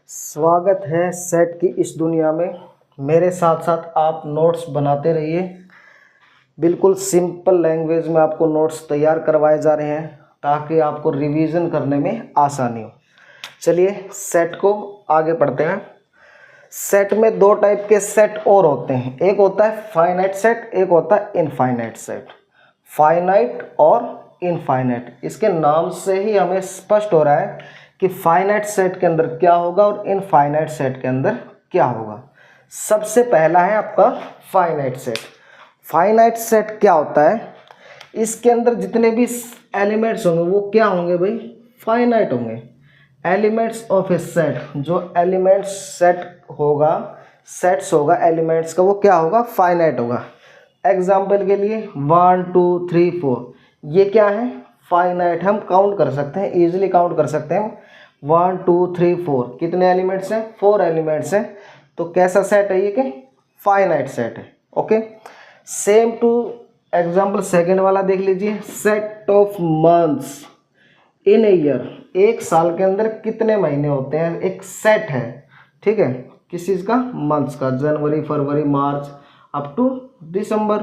स्वागत है सेट की इस दुनिया में। मेरे साथ साथ आप नोट्स बनाते रहिए। बिल्कुल सिंपल लैंग्वेज में आपको नोट्स तैयार करवाए जा रहे हैं ताकि आपको रिवीजन करने में आसानी हो। चलिए सेट को आगे पढ़ते हैं। सेट में दो टाइप के सेट और होते हैं, एक होता है फाइनाइट सेट, एक होता है इनफाइनाइट सेट। फाइनाइट और इनफाइनाइट, इसके नाम से ही हमें स्पष्ट हो रहा है कि फाइनाइट सेट के अंदर क्या होगा और इनफाइनाइट सेट के अंदर क्या होगा। सबसे पहला है आपका फाइनाइट सेट। फाइनाइट सेट क्या होता है? इसके अंदर जितने भी एलिमेंट्स होंगे वो क्या होंगे भाई? फाइनाइट होंगे। एलिमेंट्स ऑफ ए सेट, जो एलिमेंट्स सेट होगा, सेट्स होगा एलिमेंट्स का, वो क्या होगा? फाइनाइट होगा। एग्जाम्पल के लिए 1 2 3 4, ये क्या है? फाइनाइट। हम काउंट कर सकते हैं, इजीली काउंट कर सकते हैं। 1 2 3 4, कितने एलिमेंट्स हैं? 4 एलिमेंट्स हैं। तो कैसा सेट है ये? कि फाइनाइट सेट है। Okay, same to example second वाला देख लीजिए। Set of months in a year, एक साल के अंदर कितने महीने होते हैं? एक सेट है, ठीक है, किस चीज़ का? मंथ्स का। जनवरी, फरवरी, मार्च अप टू दिसंबर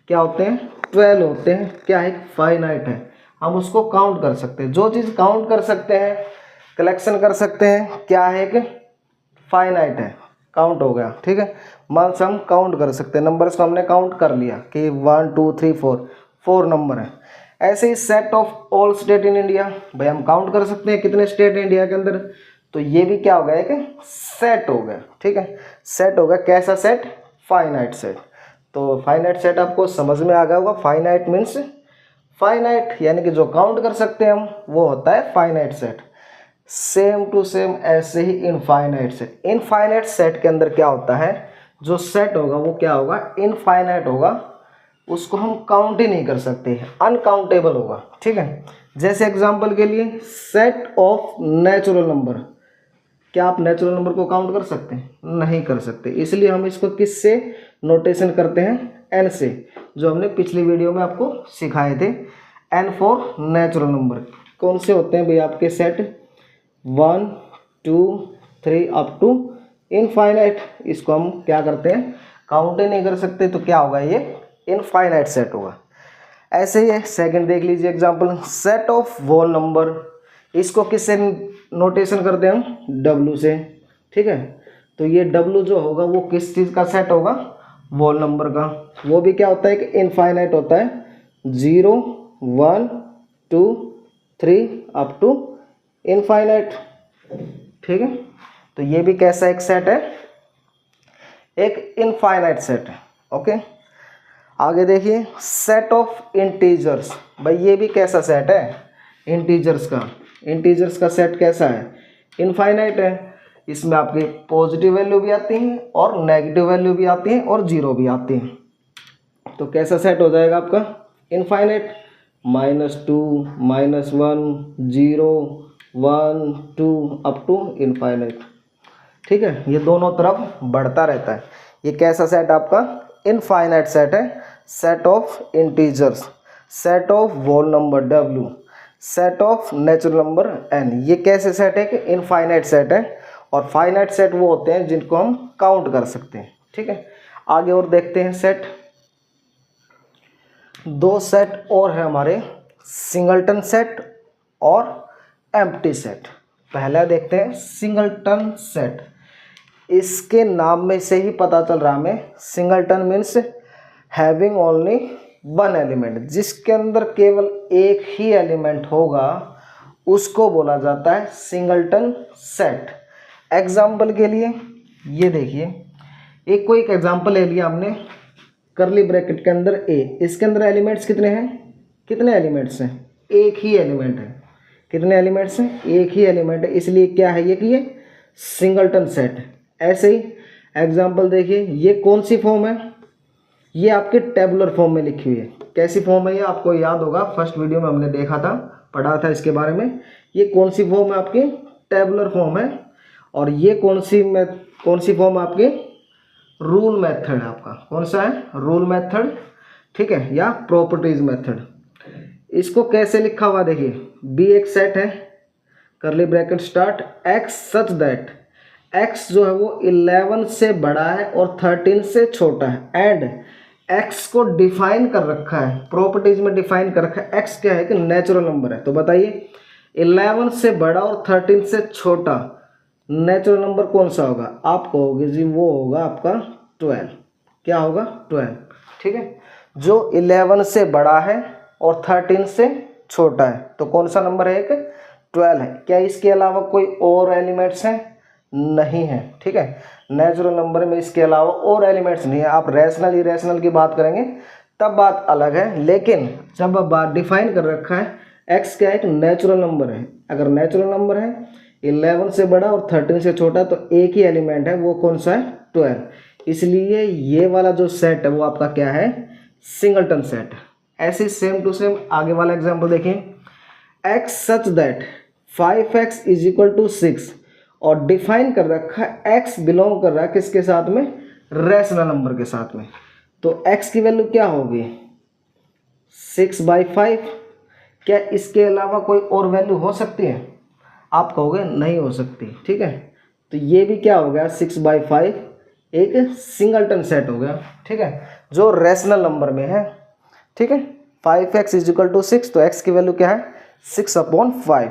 क्या होते हैं? 12 होते हैं। क्या है? फाइनाइट है। हम उसको काउंट कर सकते हैं। जो चीज़ काउंट कर सकते हैं, कलेक्शन कर सकते हैं, क्या है? कि फाइनाइट है, काउंट हो गया। ठीक है, मंथ्स हम काउंट कर सकते हैं, नंबर्स को हमने काउंट कर लिया कि 1 2 3 4, 4 नंबर है। ऐसे ही set of all state in India, भाई हम काउंट कर सकते हैं कितने स्टेट हैं इंडिया के अंदर, तो ये भी क्या हो गया? कि सेट हो गया। ठीक है, सेट हो गया। कैसा सेट? Finite set. तो फाइनाइट सेट आपको समझ में आ गया होगा। फाइनाइट मीन्स फाइनाइट, यानी कि जो काउंट कर सकते हैं हम, वो होता है finite set. Same to same ऐसे ही इनफाइनाइट सेट। इनफाइनाइट सेट के अंदर क्या होता है? जो सेट होगा वो क्या होगा? इनफाइनाइट होगा, उसको हम काउंट ही नहीं कर सकते, अनकाउंटेबल होगा। ठीक है, जैसे एग्जांपल के लिए सेट ऑफ नेचुरल नंबर, क्या आप नेचुरल नंबर को काउंट कर सकते हैं? नहीं कर सकते। इसलिए हम इसको किस से नोटेशन करते हैं? एन से, जो हमने पिछली वीडियो में आपको सिखाए थे। N for natural number. कौन से होते हैं भाई आपके सेट? 1 2 3 up to infinite. इसको हम क्या करते हैं? काउंट ही नहीं कर सकते। तो क्या होगा? ये इनफाइनाइट सेट होगा। ऐसे ही सेकंड देख लीजिए example, set of whole number. इसको किससे नोटेशन करते हैं हम? W से। ठीक है, तो ये W जो होगा वो किस चीज़ का सेट होगा? होल नंबर का। वो भी क्या होता है? कि इनफाइनाइट होता है। 0 1 2 3 अप टू इनफाइनाइट। ठीक है, तो ये भी कैसा एक सेट है? एक इनफाइनाइट सेट है। ओके, आगे देखिए सेट ऑफ इंटीजर्स। भाई ये भी कैसा सेट है? इंटीजर्स का। इंटीजर्स का सेट कैसा है? इनफाइनाइट है। इसमें आपकी पॉजिटिव वैल्यू भी आती है और नेगेटिव वैल्यू भी आती है और जीरो भी आती है। तो कैसा सेट हो जाएगा आपका? इनफाइनाइट। -2 -1 0 1 2 up to infinite. ठीक है, ये दोनों तरफ बढ़ता रहता है। ये कैसा सेट आपका? इनफाइनाइट सेट है। Set of integers, set of whole number W, set of natural number N। ये कैसे सेट है? कि इनफाइनाइट सेट है। और फाइनाइट सेट वो होते हैं जिनको हम काउंट कर सकते हैं। ठीक है, आगे और देखते हैं सेट। दो सेट और है हमारे, सिंगलटन सेट और एम्प्टी सेट। पहला देखते हैं सिंगलटन सेट। इसके नाम में से ही पता चल रहा हमें, singleton means having only one element. जिसके अंदर केवल एक ही एलिमेंट होगा उसको बोला जाता है सिंगलटन सेट। एग्जाम्पल के लिए ये देखिए, एक कोई एक एग्जाम्पल ले लिया हमने, करली ब्रैकेट के अंदर ए। इसके अंदर एलिमेंट्स कितने हैं? कितने एलिमेंट्स हैं? एक ही एलिमेंट है। कितने एलिमेंट्स हैं? एक ही एलिमेंट है। इसलिए क्या है ये? कि ये सिंगलटन सेट है। ऐसे ही एग्जाम्पल देखिए, ये कौन सी फॉर्म है? ये आपके टेबुलर फॉर्म में लिखी हुई है। कैसी फॉर्म है ये? आपको याद होगा, फर्स्ट वीडियो में हमने देखा था, पढ़ा था इसके बारे में। ये कौन सी फॉर्म है आपकी? टेबुलर फॉर्म है। और ये कौन सी फॉर्म है आपकी? रूल मेथड है आपका। कौन सा है? Rule method. ठीक है, या प्रॉपर्टीज मेथड। इसको कैसे लिखा हुआ देखिए, बी एक सेट है, करली bracket start, x such that x जो है वो 11 से बड़ा है और 13 से छोटा है एंड x को डिफाइन कर रखा है, प्रॉपर्टीज में डिफाइन कर रखा है, x क्या है कि नेचुरल नंबर है। तो बताइए 11 से बड़ा और 13 से छोटा नेचुरल नंबर कौन सा होगा? आप कहोगे जी वो होगा आपका 12। क्या होगा? 12। ठीक है, जो 11 से बड़ा है और 13 से छोटा है तो कौन सा नंबर है? एक 12 है। क्या इसके अलावा कोई और एलिमेंट्स हैं? नहीं है। ठीक है, नेचुरल नंबर में इसके अलावा और एलिमेंट्स नहीं है। आप रैशनल इरेशनल की बात करेंगे तब बात अलग है, लेकिन जब बात डिफाइन कर रखा है x क्या है? एक नेचुरल नंबर है। अगर नेचुरल नंबर है 11 से बड़ा और 13 से छोटा तो एक ही एलिमेंट है, वो कौन सा है? 12। इसलिए ये वाला जो सेट है वो आपका क्या है? Singleton set. ऐसे सेम टू सेम आगे वाला एग्जांपल देखिए, x such that 5x is equal to 6 और डिफाइन कर रखा है x बिलोंग कर रहा है किसके साथ में? रैशनल नंबर के साथ में। तो x की वैल्यू क्या होगी? 6/5। क्या इसके अलावा कोई और वैल्यू हो सकती है? आप कहोगे नहीं हो सकती। ठीक है, तो ये भी क्या हो गया? 6/5 एक सिंगलटन सेट हो गया। ठीक है, जो रैशनल नंबर में है। ठीक है, 5x इज इक्वल टू 6 तो x की वैल्यू क्या है? 6/5।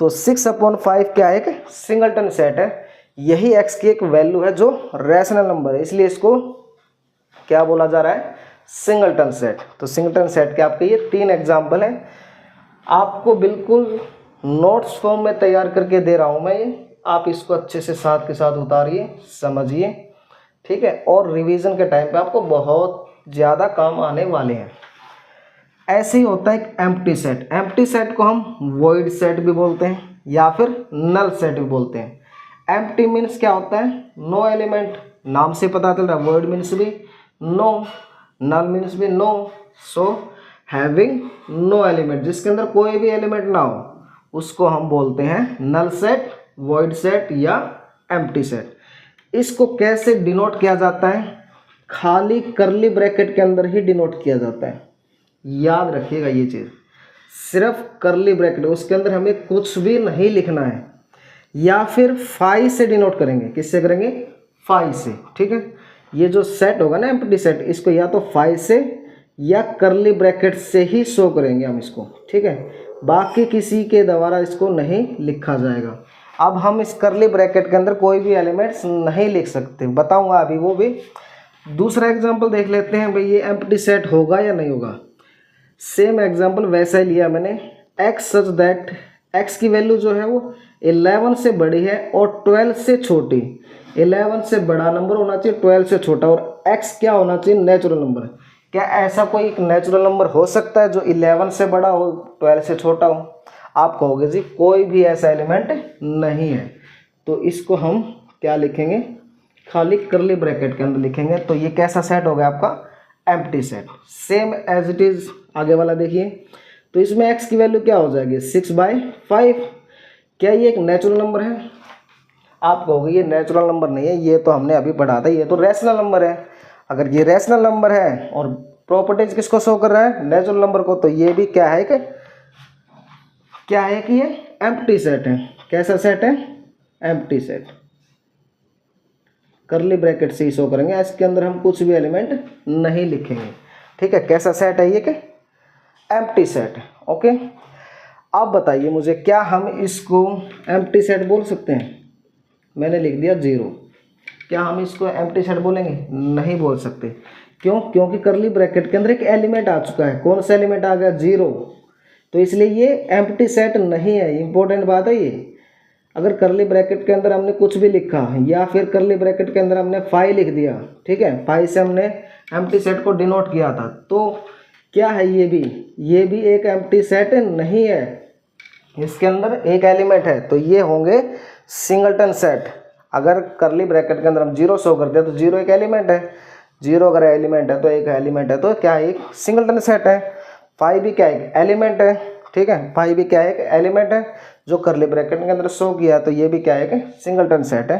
तो 6/5 क्या है? एक सिंगलटन सेट है। यही x की एक वैल्यू है जो रैशनल नंबर है, इसलिए इसको क्या बोला जा रहा है? Singleton set. तो सिंगलटन सेट के आपके ये 3 एग्जाम्पल हैं। आपको बिल्कुल नोट्स फॉर्म में तैयार करके दे रहा हूँ मैं ये, आप इसको अच्छे से साथ के साथ उतारिए, समझिए। ठीक है, और रिवीजन के टाइम पे आपको बहुत ज़्यादा काम आने वाले हैं। ऐसे ही होता है एक एम्प्टी सेट। एम्प्टी सेट को हम वॉइड सेट भी बोलते हैं या फिर नल सेट भी बोलते हैं। एम्प्टी मीन्स क्या होता है? No element. नाम से पता चल रहा है, वॉइड मीन्स भी नो, नल मीन्स भी no. So having no element, जिसके अंदर कोई भी एलिमेंट ना हो उसको हम बोलते हैं नल सेट, वॉइड सेट या एम्प्टी सेट। इसको कैसे डिनोट किया जाता है? खाली करली ब्रैकेट के अंदर ही डिनोट किया जाता है। याद रखिएगा ये चीज़, सिर्फ करली ब्रैकेट, उसके अंदर हमें कुछ भी नहीं लिखना है। या फिर फाई से डिनोट करेंगे। किससे करेंगे? फाई से। ठीक है, ये जो सेट होगा ना एम्प्टी सेट, इसको या तो फाई से या करली ब्रैकेट से ही शो करेंगे हम इसको। ठीक है, बाकी किसी के द्वारा इसको नहीं लिखा जाएगा। अब हम इस करली ब्रैकेट के अंदर कोई भी एलिमेंट्स नहीं लिख सकते, बताऊंगा अभी वो भी। दूसरा एग्जांपल देख लेते हैं भाई, ये एम्प्टी सेट होगा या नहीं होगा। सेम एग्जांपल वैसा ही लिया मैंने, x सच दैट x की वैल्यू जो है वो 11 से बड़ी है और 12 से छोटी। 11 से बड़ा नंबर होना चाहिए, 12 से छोटा, और x क्या होना चाहिए? Natural number. क्या ऐसा कोई एक नेचुरल नंबर हो सकता है जो 11 से बड़ा हो 12 से छोटा हो? आप कहोगे जी कोई भी ऐसा एलिमेंट नहीं है। तो इसको हम क्या लिखेंगे? खाली करली ब्रैकेट के अंदर लिखेंगे। तो ये कैसा सेट हो गया आपका? Empty set. Same as it is आगे वाला देखिए, तो इसमें x की वैल्यू क्या हो जाएगी? 6/5। क्या ये एक नेचुरल नंबर है? आप कहोगे ये नेचुरल नंबर नहीं है, ये तो हमने अभी पढ़ा था, ये तो रैशनल नंबर है। अगर ये रैशनल नंबर है और प्रॉपर्टीज किसको शो कर रहा है? नेचुरल नंबर को, तो ये भी क्या है कि ये एम्प्टी सेट है। कैसा सेट है? Empty set. करली ब्रैकेट से ही शो करेंगे, इसके अंदर हम कुछ भी एलिमेंट नहीं लिखेंगे। ठीक है, कैसा सेट है ये? कि एम्प्टी सेट। ओके, अब बताइए मुझे, क्या हम इसको एम्प्टी सेट बोल सकते हैं? मैंने लिख दिया 0। क्या हम इसको एम्प्टी सेट बोलेंगे? नहीं बोल सकते। क्यों? क्योंकि करली ब्रैकेट के अंदर एक एलिमेंट आ चुका है। कौन सा एलिमेंट आ गया? 0। तो इसलिए ये एम्प्टी सेट नहीं है। इंपॉर्टेंट बात है ये। अगर करली ब्रैकेट के अंदर हमने कुछ भी लिखा या फिर करली ब्रैकेट के अंदर हमने फाई लिख दिया, ठीक है, फाई से हमने एम्प्टी सेट को डिनोट किया था, तो क्या है ये भी एक एम्प्टी सेट नहीं है। इसके अंदर एक एलिमेंट है, तो ये होंगे सिंगलटन सेट। अगर करली ब्रैकेट के अंदर हम 0 शो करते हैं तो 0 एक एलिमेंट है। 0 अगर एलिमेंट है तो एक एलिमेंट है, तो क्या है? एक सिंगलटन सेट है। फाई भी क्या है? एक एलिमेंट है। ठीक है, फाई भी क्या है? एक एलिमेंट है जो करली ब्रैकेट के अंदर शो किया, तो ये भी क्या है? कि सिंगलटन सेट है।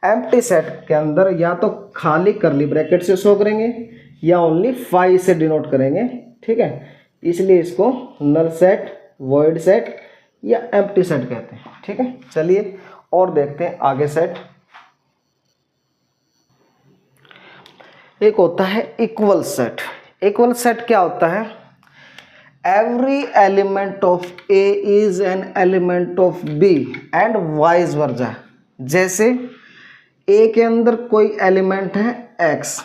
एम्प्टी सेट के अंदर या तो खाली करली ब्रैकेट से शो करेंगे या ओनली फाई से डिनोट करेंगे। ठीक है, इसलिए इसको नल सेट, वॉइड सेट या एम्प्टी सेट कहते हैं। ठीक है, चलिए और देखते हैं आगे सेट। एक होता है इक्वल सेट। इक्वल सेट क्या होता है? Every element of A is an element of B and vice versa. जैसे ए के अंदर कोई एलिमेंट है एक्स,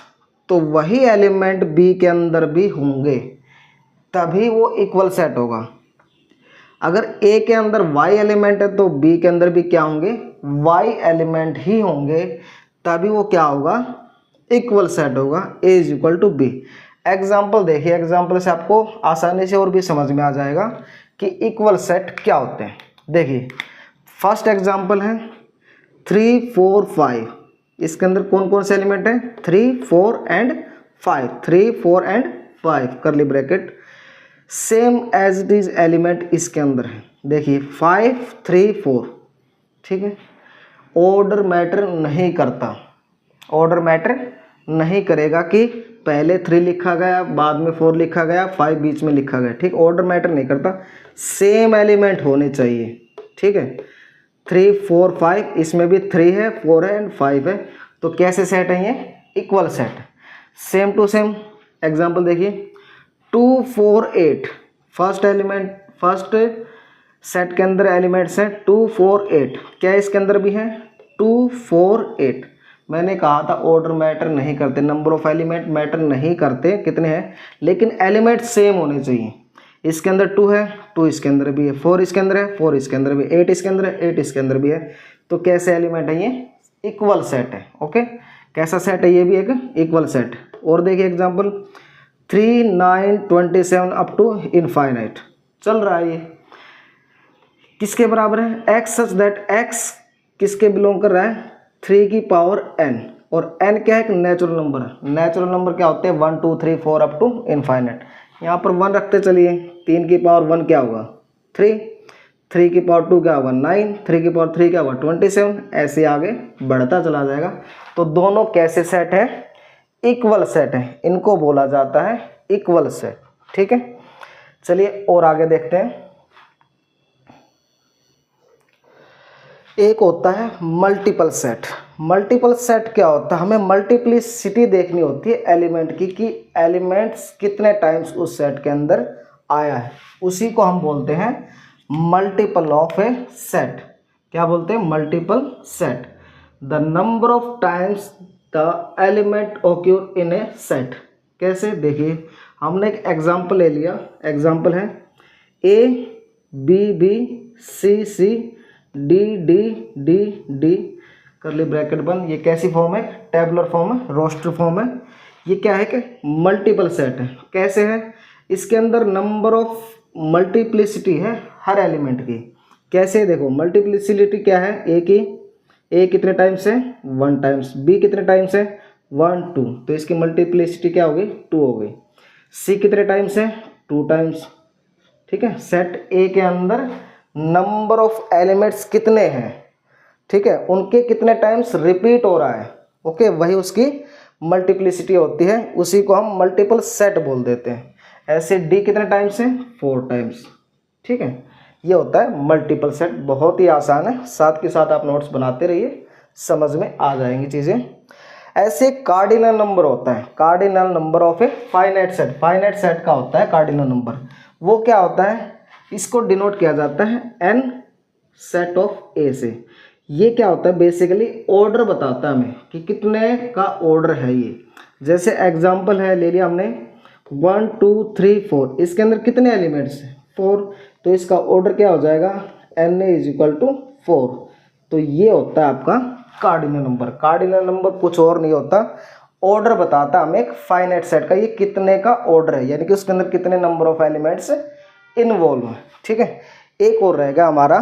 तो वही एलिमेंट बी के अंदर भी होंगे, तभी वो इक्वल सेट होगा। अगर ए के अंदर वाई एलिमेंट है तो बी के अंदर भी क्या होंगे? वाई एलिमेंट ही होंगे, तभी वो क्या होगा? इक्वल सेट होगा। A is equal to B. Example देखिए, एग्जाम्पल से आपको आसानी से और भी समझ में आ जाएगा कि इक्वल सेट क्या होते हैं। देखिए फर्स्ट एग्जाम्पल है 3 4 5। इसके अंदर कौन कौन से एलिमेंट हैं? 3 4 and 5। 3 4 and 5 curly bracket, same as it is element इसके अंदर है। देखिए 5 3 4, ठीक है। ऑर्डर मैटर नहीं करता, ऑर्डर मैटर नहीं करेगा कि पहले 3 लिखा गया, बाद में 4 लिखा गया, 5 बीच में लिखा गया, ठीक। ऑर्डर मैटर नहीं करता, सेम एलिमेंट होने चाहिए, ठीक है। 3 4 5, इसमें भी 3 है, 4 है एंड 5 है, तो कैसे सेट है ये? Equal set. Same to same example देखिए 2 4 8। फर्स्ट एलिमेंट, फर्स्ट सेट के अंदर एलिमेंट्स हैं 2 4 8। क्या इसके अंदर भी हैं? 2 4 8। मैंने कहा था ऑर्डर मैटर नहीं करते, नंबर ऑफ एलिमेंट मैटर नहीं करते कितने हैं, लेकिन एलिमेंट सेम होने चाहिए। इसके अंदर 2 है, 2 इसके अंदर भी है, 4 इसके अंदर है, 4 इसके अंदर भी, 8 इसके अंदर है, 8 इसके अंदर भी है। तो कैसे एलिमेंट है ये? इक्वल सेट है। ओके, कैसा सेट है? ये भी एक इक्वल सेट। और देखिए एग्जाम्पल 3 9 27 अप टू इनफाइनाइट चल रहा है। ये किसके बराबर है? x सच दैट x किसके बिलोंग कर रहा है? 3 की पावर n, और n क्या है? एक नेचुरल नंबर है। नेचुरल नंबर क्या होते हैं? 1 2 3 4 अप टू इनफाइनाइट। यहाँ पर 1 रखते चलिए, 3 की पावर 1 क्या होगा? 3, 3 की पावर 2 क्या होगा? 9, 3 की पावर 3 क्या होगा? 27। ऐसे आगे बढ़ता चला जाएगा। तो दोनों कैसे सेट है? इक्वल सेट है, इनको बोला जाता है इक्वल सेट, ठीक है। चलिए और आगे देखते हैं। एक होता है मल्टीपल सेट। मल्टीपल सेट क्या होता है? हमें मल्टीप्लिसिटी देखनी होती है एलिमेंट की, कि एलिमेंट्स कितने टाइम्स उस सेट के अंदर आया है, उसी को हम बोलते हैं मल्टीपल ऑफ ए सेट। क्या बोलते हैं? Multiple set. The number of times the element occur in a set. कैसे? देखिए हमने एक एग्जाम्पल ले लिया। एग्जाम्पल है A B B C C D D D D curly bracket बंद। ये कैसी फॉर्म है? टेबुलर फॉर्म है, रोस्टर फॉर्म है। ये क्या है कि मल्टीपल सेट है। कैसे है? इसके अंदर नंबर ऑफ मल्टीप्लिसिटी है हर एलिमेंट की। कैसे? देखो मल्टीप्लिसिटी क्या है? ए की, ए कितने टाइम्स है? 1 टाइम्स। बी कितने टाइम्स है? 1 2, तो इसकी मल्टीप्लिसिटी क्या हो गई? 2 हो गई। सी कितने टाइम्स है? 2 टाइम्स, ठीक है। सेट ए के अंदर नंबर ऑफ एलिमेंट्स कितने हैं, ठीक है, उनके कितने टाइम्स रिपीट हो रहा है, ओके, वही उसकी मल्टीप्लिसिटी होती है, उसी को हम मल्टीपल सेट बोल देते हैं। ऐसे डी कितने टाइम्स है? 4 टाइम्स, ठीक है। ये होता है मल्टीपल सेट। बहुत ही आसान है, साथ के साथ आप नोट्स बनाते रहिए, समझ में आ जाएंगी चीज़ें। ऐसे कार्डिनल नंबर होता है, cardinal number of a finite set. Finite set का होता है कार्डिनल नंबर। वो क्या होता है? इसको डिनोट किया जाता है n सेट ऑफ a से। ये क्या होता है? बेसिकली ऑर्डर बताता है हमें कि कितने का ऑर्डर है ये। जैसे एग्जांपल है, ले लिया हमने 1 2 3 4। इसके अंदर कितने एलिमेंट्स हैं? 4, तो इसका ऑर्डर क्या हो जाएगा? n is equal to 4। तो ये होता है आपका कार्डिनल नंबर। कार्डिनल नंबर कुछ और नहीं होता, ऑर्डर बताता हमें एक फाइनाइट सेट का, ये कितने का ऑर्डर है, यानी कि उसके अंदर कितने नंबर ऑफ एलिमेंट्स इन्वॉल्व है, ठीक है। एक और रहेगा हमारा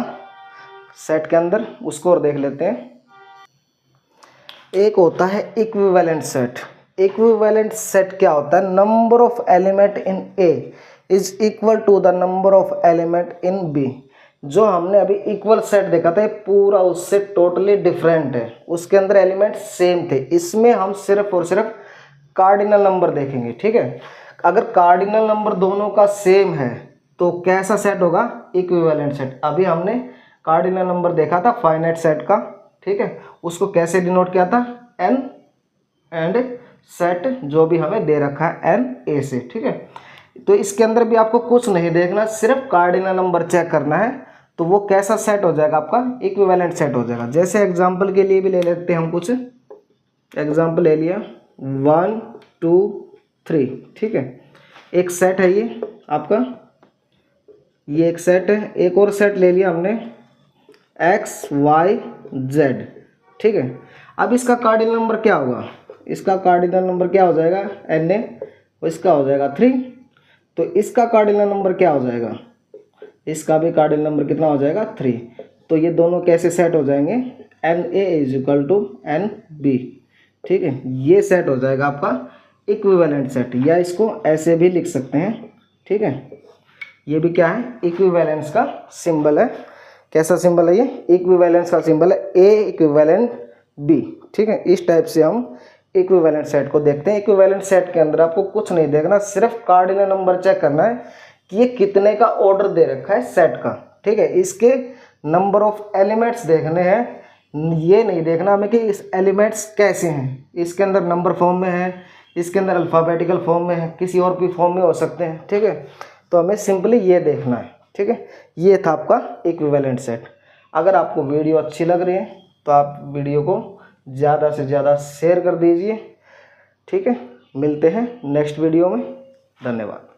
सेट के अंदर, उसको और देख लेते हैं। एक होता है इक्विवेलेंट सेट। इक्विवेलेंट सेट क्या होता है? Number of element in A is equal to the number of element in B. जो हमने अभी इक्वल सेट देखा था, ये पूरा उससे टोटली डिफरेंट है। उसके अंदर एलिमेंट सेम थे, इसमें हम सिर्फ और सिर्फ कार्डिनल नंबर देखेंगे, ठीक है। अगर कार्डिनल नंबर दोनों का सेम है तो कैसा सेट होगा? Equivalent set. अभी हमने कार्डिनल नंबर देखा था फाइनाइट सेट का, ठीक है, उसको कैसे डिनोट किया था? n एंड सेट जो भी हमें दे रखा है एन ए से, ठीक है। तो इसके अंदर भी आपको कुछ नहीं देखना, सिर्फ कार्डिनल नंबर चेक करना है, तो वो कैसा सेट हो जाएगा, आपका इक्विवेलेंट सेट हो जाएगा। जैसे एग्जांपल के लिए भी ले लेते हैं हम, कुछ एग्जांपल ले लिया 1 2 3, ठीक है। एक सेट है ये आपका, ये एक सेट है। एक और सेट ले लिया हमने एक्स वाई जेड, ठीक है। अब इसका कार्डिनल नंबर क्या होगा, इसका कार्डिनल नंबर क्या हो जाएगा एन ए, इसका हो जाएगा 3। तो इसका कार्डिनल नंबर क्या हो जाएगा, इसका भी कार्डिनल नंबर कितना हो जाएगा 3। तो ये दोनों कैसे सेट हो जाएंगे, N A is equal to N B, ठीक है। ये सेट हो जाएगा आपका इक्विवेलेंट सेट, या इसको ऐसे भी लिख सकते हैं, ठीक है। ये भी क्या है, इक्विवेलेंस का सिंबल है। कैसा सिंबल है ये, इक्विवेलेंस का सिंबल है, ए इक्विवेलेंट बी, ठीक है। इस टाइप से हम इक्विवेलेंट सेट को देखते हैं। इक्विवेलेंट सेट के अंदर आपको कुछ नहीं देखना, सिर्फ कार्डिनल नंबर चेक करना है कि ये कितने का ऑर्डर दे रखा है सेट का, ठीक है। इसके नंबर ऑफ एलिमेंट्स देखने हैं, ये नहीं देखना हमें कि इस एलिमेंट्स कैसे हैं, इसके अंदर नंबर फॉर्म में है, इसके अंदर अल्फ़ाबेटिकल फॉर्म में है, किसी और भी फॉर्म में हो सकते हैं, ठीक है। तो हमें सिंपली ये देखना है, ठीक है। ये था आपका इक्विवेलेंट सेट। अगर आपको वीडियो अच्छी लग रही है तो आप वीडियो को ज़्यादा से ज़्यादा शेयर कर दीजिए, ठीक है। मिलते हैं नेक्स्ट वीडियो में, धन्यवाद।